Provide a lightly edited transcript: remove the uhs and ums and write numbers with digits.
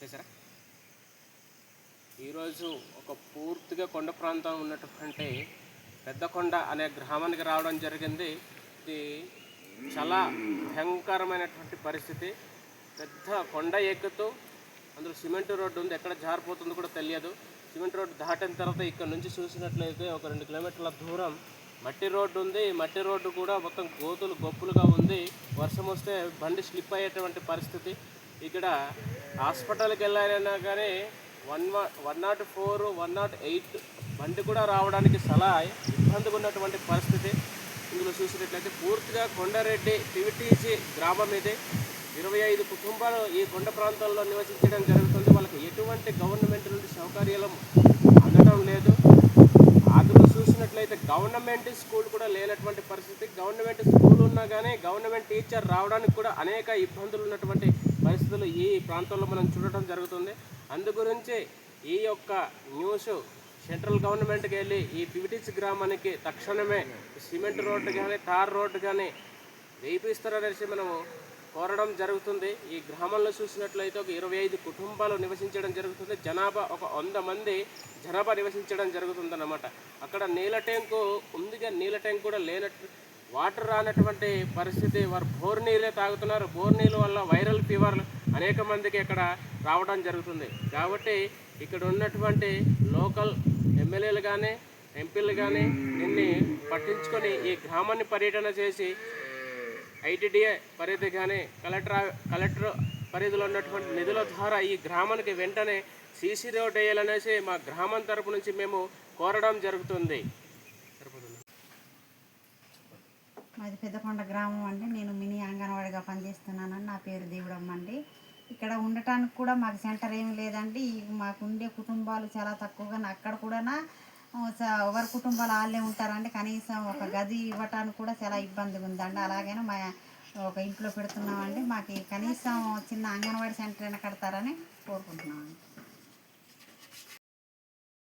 చేశారా? ఈరోజు ఒక పూర్తిగా కొండ ప్రాంతం ఉన్నటువంటి పెద్దకొండ అనే గ్రామానికి రావడం జరిగింది. ఇది చాలా భయంకరమైనటువంటి పరిస్థితి. పెద్ద కొండ ఎక్కుతూ అందులో సిమెంట్ రోడ్డు ఉంది, ఎక్కడ జారిపోతుందో కూడా తెలియదు. సిమెంట్ రోడ్డు దాటిన తర్వాత ఇక్కడ నుంచి చూసినట్లయితే ఒక 2 కిలోమీటర్ల దూరం మట్టి రోడ్డు ఉంది. మట్టి రోడ్డు కూడా మొత్తం గోతులు గొప్పులుగా ఉంది. వర్షం వస్తే బండి స్లిప్ అయ్యేటువంటి పరిస్థితి. ఇక్కడ హాస్పిటల్కి వెళ్ళాలన్నా కానీ 104, 108 బండి కూడా రావడానికి చాలా ఇబ్బందిగా ఉన్నటువంటి పరిస్థితి. ఇందులో చూసినట్లయితే పూర్తిగా కొండారెడ్డి పివిటీసీ గ్రామం ఇది. 25 కుటుంబాలు ఈ కొండ ప్రాంతాల్లో నివసించడం జరుగుతుంది. వాళ్ళకి ఎటువంటి గవర్నమెంట్ నుండి సౌకర్యాలు అందడం లేదు. అందులో చూసినట్లయితే గవర్నమెంట్ స్కూల్ కూడా లేనటువంటి పరిస్థితి. గవర్నమెంట్ స్కూల్ ఉన్నా కానీ గవర్నమెంట్ టీచర్ రావడానికి కూడా అనేక ఇబ్బందులు ఉన్నటువంటి పరిస్థితులు ఈ ప్రాంతంలో మనం చూడటం జరుగుతుంది. అందు గురించి ఈ యొక్క న్యూస్ సెంట్రల్ గవర్నమెంట్కి వెళ్ళి ఈ పివిటీసీ గ్రామానికి తక్షణమే సిమెంట్ రోడ్డు కానీ తార్ రోడ్డు కానీ వేయిస్తారనేసి మనము కోరడం జరుగుతుంది. ఈ గ్రామంలో చూసినట్లయితే ఒక 25 కుటుంబాలు నివసించడం జరుగుతుంది. జనాభా ఒక 100 మంది జనాభా నివసించడం జరుగుతుందన్నమాట. అక్కడ నీళ్ళ ట్యాంకు ఉందిగా, నీళ్ళ ట్యాంక్ కూడా లేనట్టు, వాటర్ రానటువంటి పరిస్థితి. వారు బోర్ నీళ్ళే తాగుతున్నారు. బోర్ నీళ్ళ వల్ల వైరల్ ఫీవర్లు అనేక మందికి ఇక్కడ రావడం జరుగుతుంది. కాబట్టి ఇక్కడ ఉన్నటువంటి లోకల్ ఎమ్మెల్యేలు కానీ ఎంపీలు కానీ దీన్ని పట్టించుకొని ఈ గ్రామాన్ని పర్యటన చేసి ఐటీడీఏ పరిధి కానీ కలెక్టర్ పరిధిలో ఉన్నటువంటి నిధుల ద్వారా ఈ గ్రామానికి వెంటనే సీసీ రోడ్ వేయాలనేసి మా గ్రామం తరపు నుంచి మేము కోరడం జరుగుతుంది. మాది పెద్దకొండ గ్రామం అండి. నేను మినీ అంగన్వాడిగా పనిచేస్తున్నానని. నా పేరు దేవుడమ్మ అండి. ఇక్కడ ఉండటానికి కూడా మాకు సెంటర్ ఏమి లేదండి. మాకు ఉండే కుటుంబాలు చాలా తక్కువగా, అక్కడ కూడా ఎవరి కుటుంబాలు వాళ్ళే ఉంటారండి. కనీసం ఒక గది ఇవ్వటానికి కూడా చాలా ఇబ్బందిగా ఉందండి. అలాగైనా మా ఒక ఇంట్లో పెడుతున్నామండి. మాకు కనీసం చిన్న అంగన్వాడీ సెంటర్ అయినా కడతారని కోరుకుంటున్నామండి.